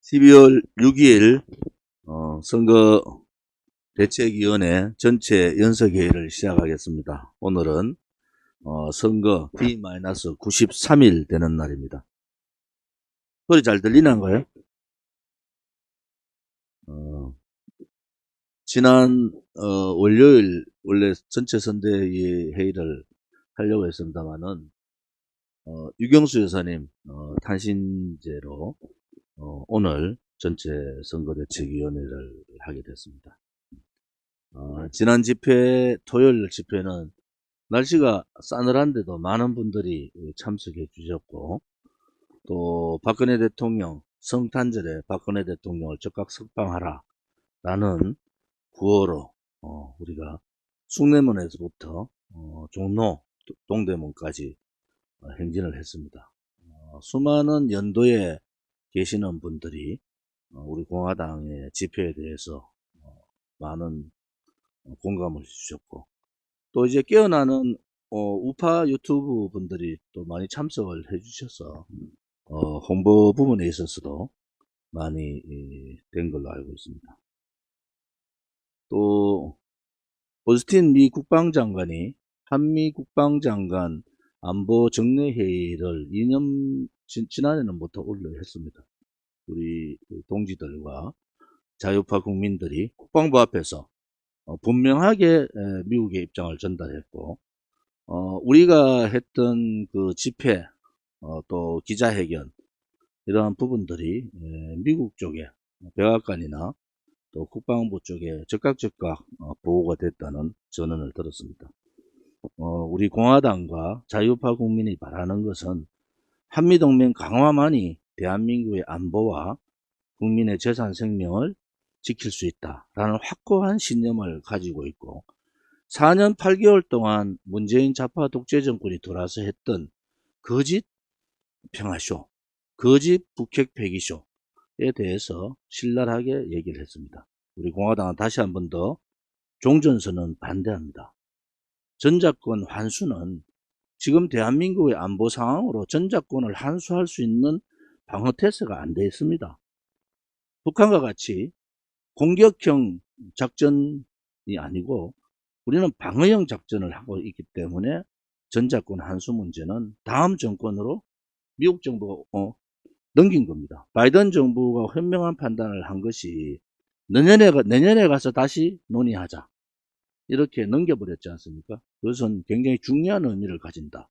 12월 6일 선거 대책위원회 전체 연석회의를 시작하겠습니다. 오늘은 선거 D-93일 되는 날입니다. 소리 잘 들리는가요? 지난 월요일 원래 전체 선대위 회의를 하려고 했습니다만은 유경수 여사님 탄신제로 오늘 전체 선거대책위원회를 하게 됐습니다. 지난 집회, 토요일 집회는 날씨가 싸늘한데도 많은 분들이 참석해 주셨고, 또 박근혜 대통령 성탄절에 박근혜 대통령을 즉각 석방하라 라는 구호로 우리가 숭례문에서부터 종로 동대문까지 행진을 했습니다. 수많은 연도에 계시는 분들이 우리 공화당의 집회에 대해서 많은 공감을 해주셨고, 또 이제 깨어나는 우파 유튜브 분들이 또 많이 참석을 해주셔서 홍보 부분에 있어서도 많이 된 걸로 알고 있습니다. 또 오스틴 미 국방장관이 한미 국방장관 안보 정례회의를 2년 지난해는부터 올려 했습니다. 우리 동지들과 자유파 국민들이 국방부 앞에서 분명하게 미국의 입장을 전달했고, 우리가 했던 그 집회, 또 기자회견, 이러한 부분들이 미국 쪽에 백악관이나 또 국방부 쪽에 즉각 보고가 됐다는 전언을 들었습니다. 우리 공화당과 자유파 국민이 바라는 것은 한미동맹 강화만이 대한민국의 안보와 국민의 재산 생명을 지킬 수 있다라는 확고한 신념을 가지고 있고, 4년 8개월 동안 문재인 좌파 독재 정권이 돌아서 했던 거짓 평화쇼, 거짓 북핵 폐기쇼에 대해서 신랄하게 얘기를 했습니다. 우리 공화당은 다시 한 번 더 종전선언 반대합니다. 전작권 환수는 지금 대한민국의 안보 상황으로 전작권을 환수할 수 있는 방어 태세가 안 되어 있습니다. 북한과 같이 공격형 작전이 아니고 우리는 방어형 작전을 하고 있기 때문에 전작권 환수 문제는 다음 정권으로 미국 정부가 넘긴 겁니다. 바이든 정부가 현명한 판단을 한 것이 내년에 가서 다시 논의하자, 이렇게 넘겨버렸지 않습니까? 그것은 굉장히 중요한 의미를 가진다.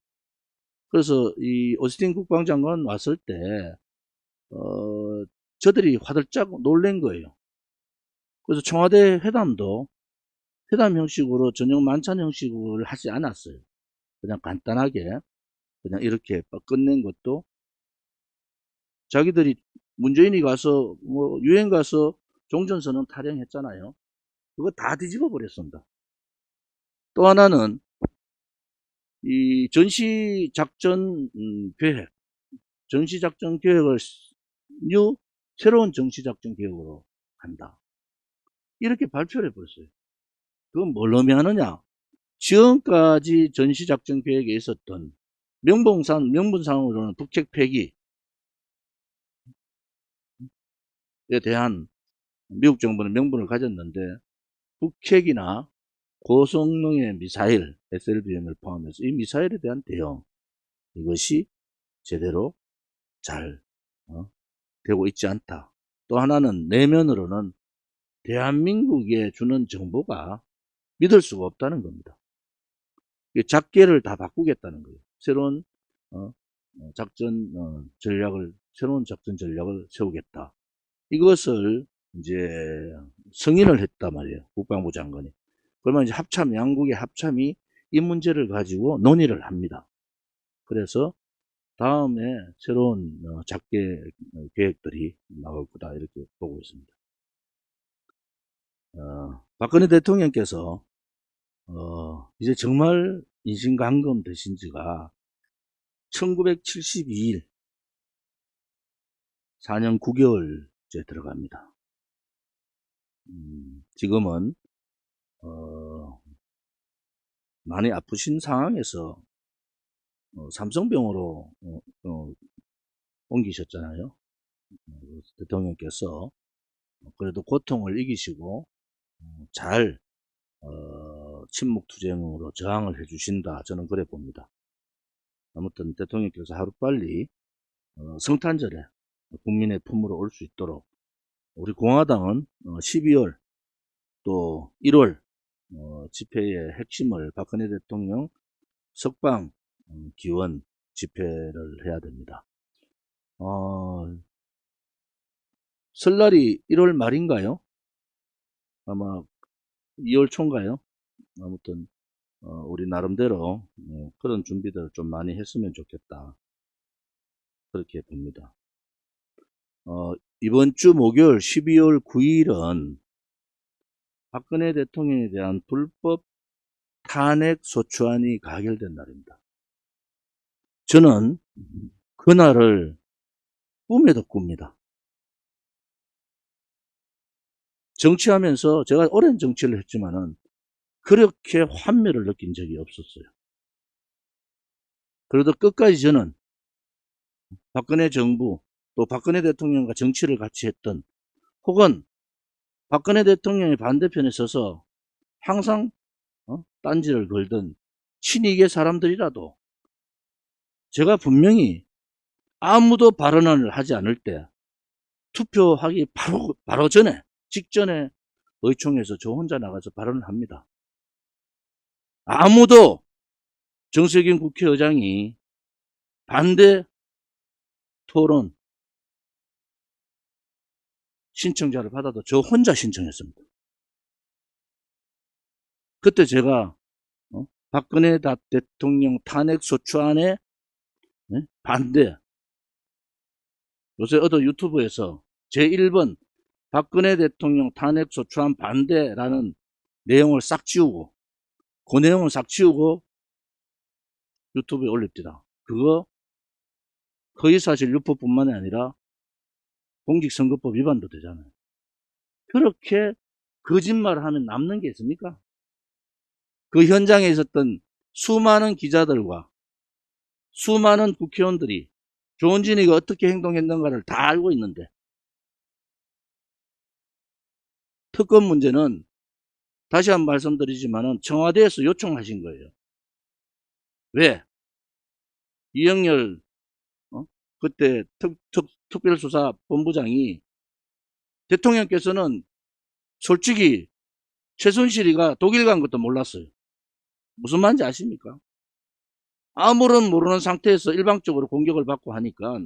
그래서 이 오스틴 국방장관 왔을 때 저들이 화들짝 놀란 거예요. 그래서 청와대 회담도 회담 형식으로 저녁 만찬 형식으로 하지 않았어요. 그냥 간단하게 그냥 이렇게 끝낸 것도, 자기들이 문재인이 가서 뭐 유엔 가서 종전선언 타령했잖아요. 그거 다 뒤집어 버렸습니다. 또 하나는 이 전시작전 계획, 전시작전 계획을 새로운 정치작전 계획으로 한다, 이렇게 발표를 해버렸어요. 그건 뭘 의미하느냐? 지금까지 전시작전 계획에 있었던 명분상으로는 북핵 폐기에 대한 미국 정부는 명분을 가졌는데, 북핵이나 고성능의 미사일, SLBM을 포함해서 이 미사일에 대한 대응, 이것이 제대로 잘 되고 있지 않다. 또 하나는 내면으로는 대한민국에 주는 정보가 믿을 수가 없다는 겁니다. 작계를 다 바꾸겠다는 거예요. 새로운 새로운 작전 전략을 세우겠다. 이것을 이제 승인을 했단 말이에요. 국방부 장관이. 그러면 이제 양국의 합참이 이 문제를 가지고 논의를 합니다. 그래서 다음에 새로운 작계 계획들이 나올 거다, 이렇게 보고 있습니다. 박근혜 대통령께서 이제 정말 인신감금 되신 지가 1972일 4년 9개월째 들어갑니다. 지금은 많이 아프신 상황에서 삼성병으로 옮기셨잖아요. 대통령께서 그래도 고통을 이기시고 잘 침묵투쟁으로 저항을 해주신다. 저는 그래 봅니다. 아무튼 대통령께서 하루빨리 성탄절에 국민의 품으로 올 수 있도록 우리 공화당은 12월 또 1월 집회의 핵심을 박근혜 대통령 석방 기원 집회를 해야 됩니다. 설날이 1월 말인가요? 아마 2월 초인가요? 아무튼 우리 나름대로 그런 준비들을 좀 많이 했으면 좋겠다. 그렇게 봅니다. 이번 주 목요일 12월 9일은 박근혜 대통령에 대한 불법 탄핵 소추안이 가결된 날입니다. 저는 그날을 꿈에도 꿉니다. 정치하면서 제가 오랜 정치를 했지만은 그렇게 환멸을 느낀 적이 없었어요. 그래도 끝까지 저는 박근혜 정부 또 박근혜 대통령과 정치를 같이 했던 혹은 박근혜 대통령의 반대편에 서서 항상 딴지를 걸던 친이계 사람들이라도 제가 분명히 아무도 발언을 하지 않을 때 투표하기 바로 전에 직전에 의총에서 저 혼자 나가서 발언을 합니다. 아무도 정세균 국회의장이 반대 토론 신청자를 받아도 저 혼자 신청했습니다. 그때 제가 박근혜 대통령 탄핵소추안에 반대, 요새 어떤 유튜브에서 제1번 박근혜 대통령 탄핵소추안 반대라는 내용을 싹 지우고 그 내용을 싹 지우고 유튜브에 올립니다. 그거 허위사실 유포뿐만이 아니라 공직선거법 위반도 되잖아요. 그렇게 거짓말을 하면 남는 게 있습니까? 그 현장에 있었던 수많은 기자들과 수많은 국회의원들이 조은진이가 어떻게 행동했는가를 다 알고 있는데 특검 문제는 다시 한번 말씀드리지만 청와대에서 요청하신 거예요. 왜? 이영렬 그때 특별수사본부장이 대통령께서는 솔직히 최순실이가 독일 간 것도 몰랐어요. 무슨 말인지 아십니까? 아무런 모르는 상태에서 일방적으로 공격을 받고 하니까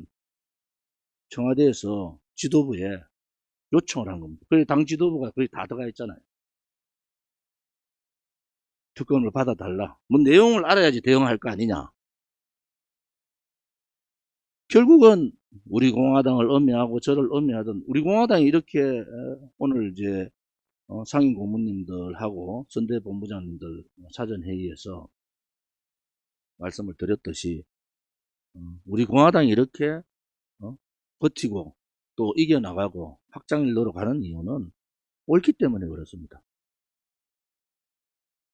청와대에서 지도부에 요청을 한 겁니다. 그래 당 지도부가 거의 다 들어가 있잖아요. 특검을 받아달라. 뭐 내용을 알아야지 대응할 거 아니냐. 결국은 우리 공화당을 엄미하고 저를 엄미하던 우리 공화당이 이렇게 오늘 이제 상임 고문님들하고 선대 본부장님들 사전 회의에서 말씀을 드렸듯이 우리 공화당이 이렇게 버티고 또 이겨나가고 확장일로로 가는 이유는 옳기 때문에 그렇습니다.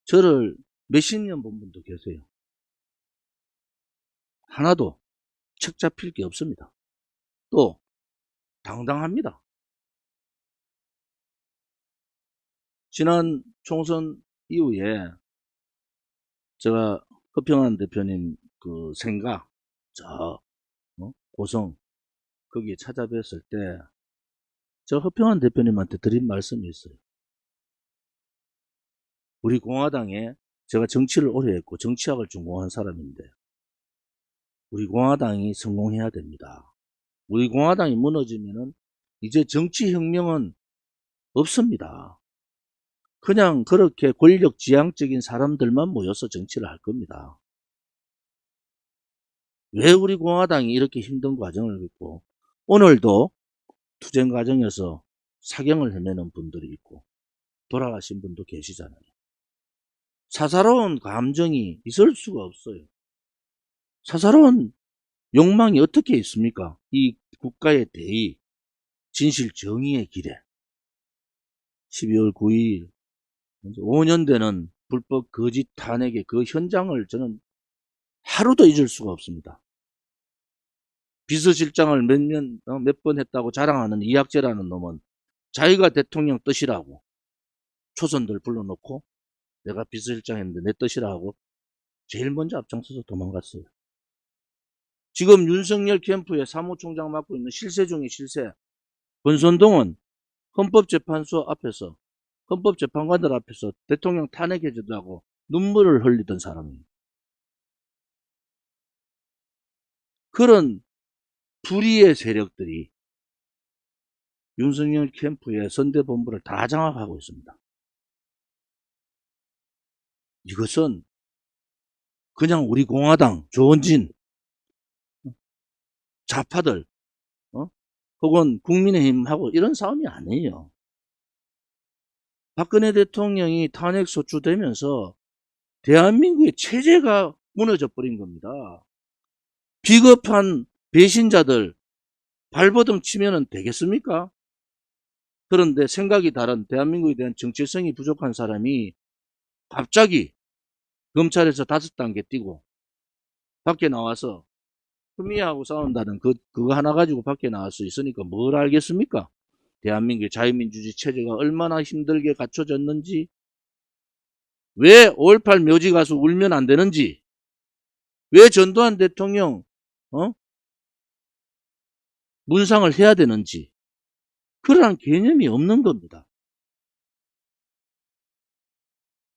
저를 몇십 년 본 분도 계세요. 하나도 책 잡힐 게 없습니다. 또 당당합니다. 지난 총선 이후에 제가 허평한 대표님 그 생가 저 고성 거기에 찾아뵀을 때 저 허평한 대표님한테 드린 말씀이 있어요. 우리 공화당에 제가 정치를 오래 했고 정치학을 전공한 사람인데 우리 공화당이 성공해야 됩니다. 우리 공화당이 무너지면은 이제 정치혁명은 없습니다. 그냥 그렇게 권력지향적인 사람들만 모여서 정치를 할 겁니다. 왜 우리 공화당이 이렇게 힘든 과정을 겪고 오늘도 투쟁 과정에서 사경을 헤매는 분들이 있고 돌아가신 분도 계시잖아요. 사사로운 감정이 있을 수가 없어요. 사사로운 욕망이 어떻게 있습니까? 이 국가의 대의, 진실 정의의 길에 12월 9일 5년 되는 불법 거짓 탄핵의 그 현장을 저는 하루도 잊을 수가 없습니다. 비서실장을 몇 번 했다고 자랑하는 이학재라는 놈은 자기가 대통령 뜻이라고 초선들 불러놓고 내가 비서실장 했는데 내 뜻이라고 제일 먼저 앞장서서 도망갔어요. 지금 윤석열 캠프의 사무총장 맡고 있는 실세 중에 실세 권선동은 헌법재판소 앞에서 헌법재판관들 앞에서 대통령 탄핵해주자고 눈물을 흘리던 사람이에요. 그런 불의의 세력들이 윤석열 캠프의 선대본부를 다 장악하고 있습니다. 이것은 그냥 우리 공화당, 조원진, 좌파들, 혹은 국민의힘하고 이런 싸움이 아니에요. 박근혜 대통령이 탄핵 소추되면서 대한민국의 체제가 무너져 버린 겁니다. 비겁한 배신자들 발버둥 치면 되겠습니까? 그런데 생각이 다른 대한민국에 대한 정체성이 부족한 사람이 갑자기 검찰에서 5단계 뛰고 밖에 나와서 흠이하고 싸운다는 그거 하나 가지고 밖에 나갈 수 있으니까 뭘 알겠습니까? 대한민국의 자유민주주의 체제가 얼마나 힘들게 갖춰졌는지, 왜 5.18 묘지 가서 울면 안 되는지, 왜 전두환 대통령 문상을 해야 되는지, 그러한 개념이 없는 겁니다.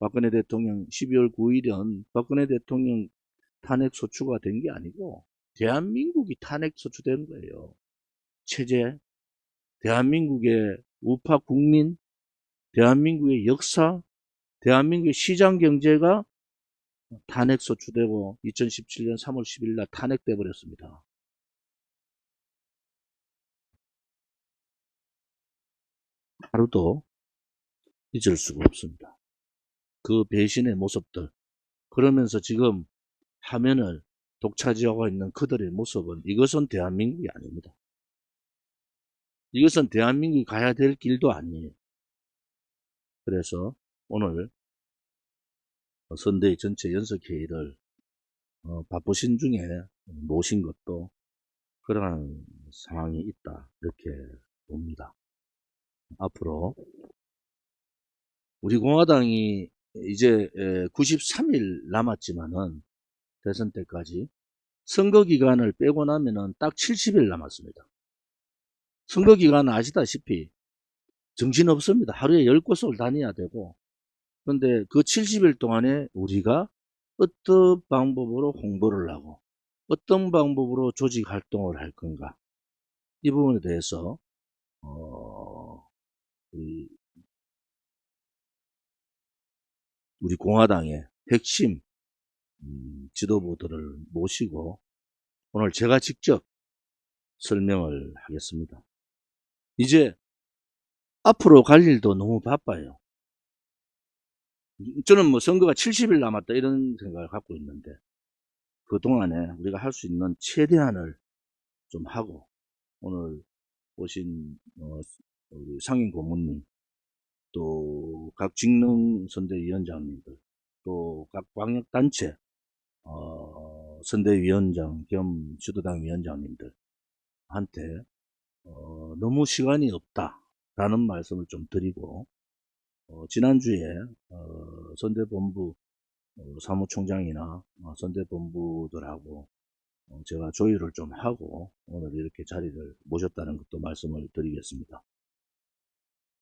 박근혜 대통령 12월 9일은 박근혜 대통령 탄핵 소추가 된 게 아니고 대한민국이 탄핵 소추된 거예요. 체제, 대한민국의 우파 국민, 대한민국의 역사, 대한민국의 시장 경제가 탄핵 소추되고 2017년 3월 10일 날 탄핵돼 버렸습니다. 하루도 잊을 수가 없습니다. 그 배신의 모습들, 그러면서 지금 화면을 독차지하고 있는 그들의 모습은, 이것은 대한민국이 아닙니다. 이것은 대한민국이 가야 될 길도 아니에요. 그래서 오늘 선대위 전체 연석회의를 바쁘신 중에 모신 것도 그러한 상황이 있다, 이렇게 봅니다. 앞으로 우리 공화당이 이제 93일 남았지만은 대선 때까지 선거 기간을 빼고 나면은 딱 70일 남았습니다. 선거 기간은 아시다시피 정신없습니다. 하루에 10곳을 다녀야 되고, 그런데 그 70일 동안에 우리가 어떤 방법으로 홍보를 하고 어떤 방법으로 조직 활동을 할 건가, 이 부분에 대해서 우리 공화당의 핵심 지도부들을 모시고 오늘 제가 직접 설명을 하겠습니다. 이제 앞으로 갈 일도 너무 바빠요. 저는 뭐 선거가 70일 남았다 이런 생각을 갖고 있는데, 그동안에 우리가 할 수 있는 최대한을 좀 하고, 오늘 오신 우리 상임 고문님, 또 각 직능 선대위원장님들, 또 각 광역단체 선대위원장 겸 주도당 위원장님들한테 너무 시간이 없다라는 말씀을 좀 드리고, 지난주에 선대본부 사무총장이나 선대본부들하고 제가 조율을 좀 하고 오늘 이렇게 자리를 모셨다는 것도 말씀을 드리겠습니다.